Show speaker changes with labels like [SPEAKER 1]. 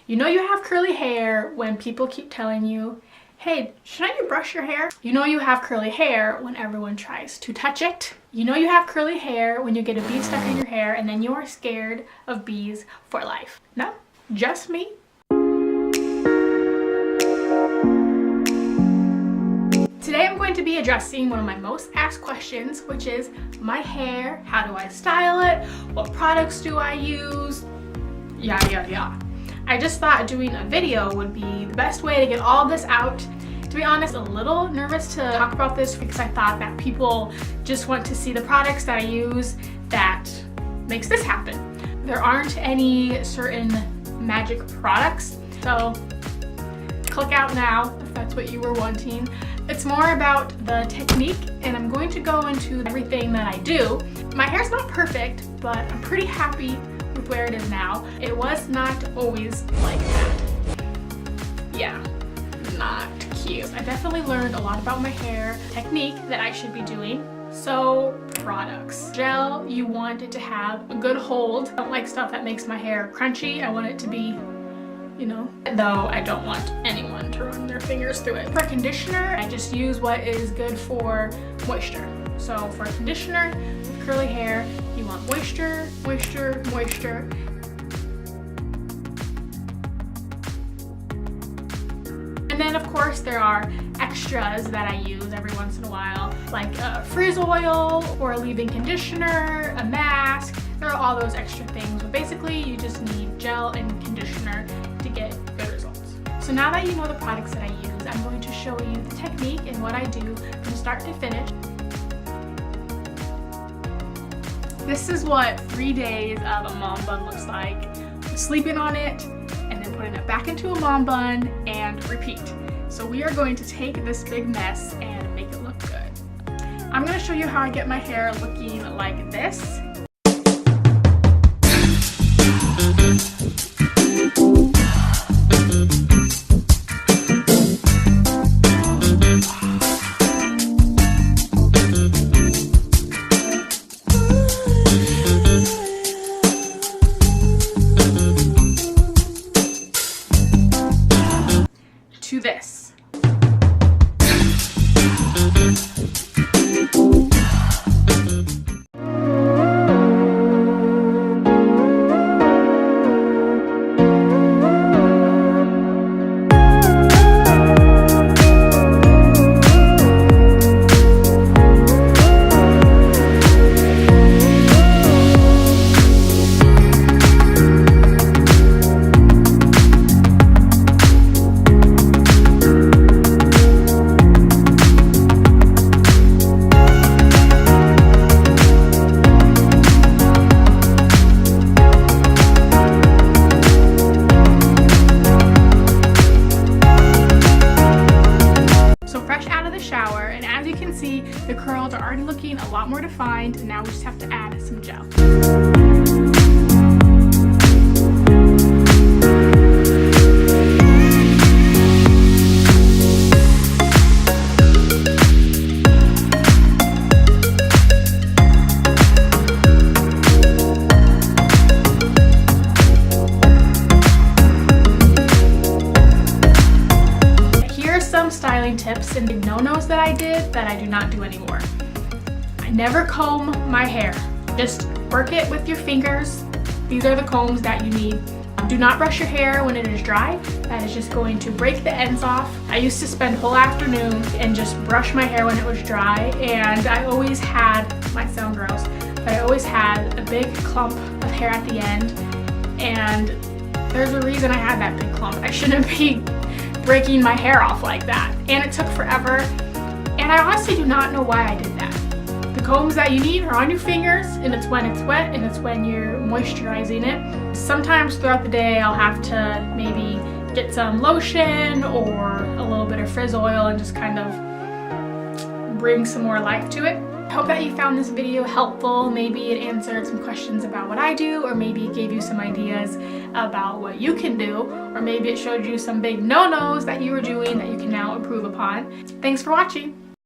[SPEAKER 1] You know you have curly hair when people keep telling you, hey, shouldn't you brush your hair? You know you have curly hair when everyone tries to touch it. You know you have curly hair when you get a bee stuck in your hair and then you are scared of bees for life. No, just me. Today I'm going to be addressing one of my most asked questions, which is my hair. How do I style it? What products do I use? Yada yada yada. I just thought doing a video would be the best way to get all this out. To be honest, a little nervous to talk about this because I thought that people just want to see the products that I use that makes this happen. There aren't any certain magic products, so click out now if that's what you were wanting. It's more about the technique, and I'm going to go into everything that I do. My hair's not perfect, but I'm pretty happy with where it is now. It was not always like that. Yeah, not cute. I definitely learned a lot about my hair technique that I should be doing. So, products. Gel, you want it to have a good hold. I don't like stuff that makes my hair crunchy. I want it to be, you know, though I don't want anyone to run their fingers through it. For conditioner, I just use what is good for moisture. So for a conditioner with curly hair, you want moisture, moisture, moisture. And then of course there are extras that I use every once in a while, like a frizz oil or a leave-in conditioner, a mask. There are all those extra things, but basically you just need gel and conditioner to get good results. So now that you know the products that I use, I'm going to show you the technique and what I do from start to finish. This is what 3 days of a mom bun looks like. Sleeping on it and then putting it back into a mom bun and repeat. So we are going to take this big mess and make it look good. I'm going to show you how I get my hair looking like this. To this. Shower, and as you can see, the curls are already looking a lot more defined, and now we just have to add some gel. Styling tips and the no-nos that I did that I do not do anymore. I never comb my hair. Just work it with your fingers. These are the combs that you need. Do not brush your hair when it is dry. That is just going to break the ends off. I used to spend whole afternoons and just brush my hair when it was dry, and I always had, might sound gross, but I always had a big clump of hair at the end, and there's a reason I had that big clump. I shouldn't be breaking my hair off like that, and it took forever, and I honestly do not know why I did that. The combs that you need are on your fingers, and it's when it's wet and it's when you're moisturizing it. Sometimes throughout the day I'll have to maybe get some lotion or a little bit of frizz oil and just kind of bring some more life to it. I hope that you found this video helpful. Maybe it answered some questions about what I do, or maybe it gave you some ideas about what you can do, or maybe it showed you some big no-nos that you were doing that you can now improve upon. Thanks for watching.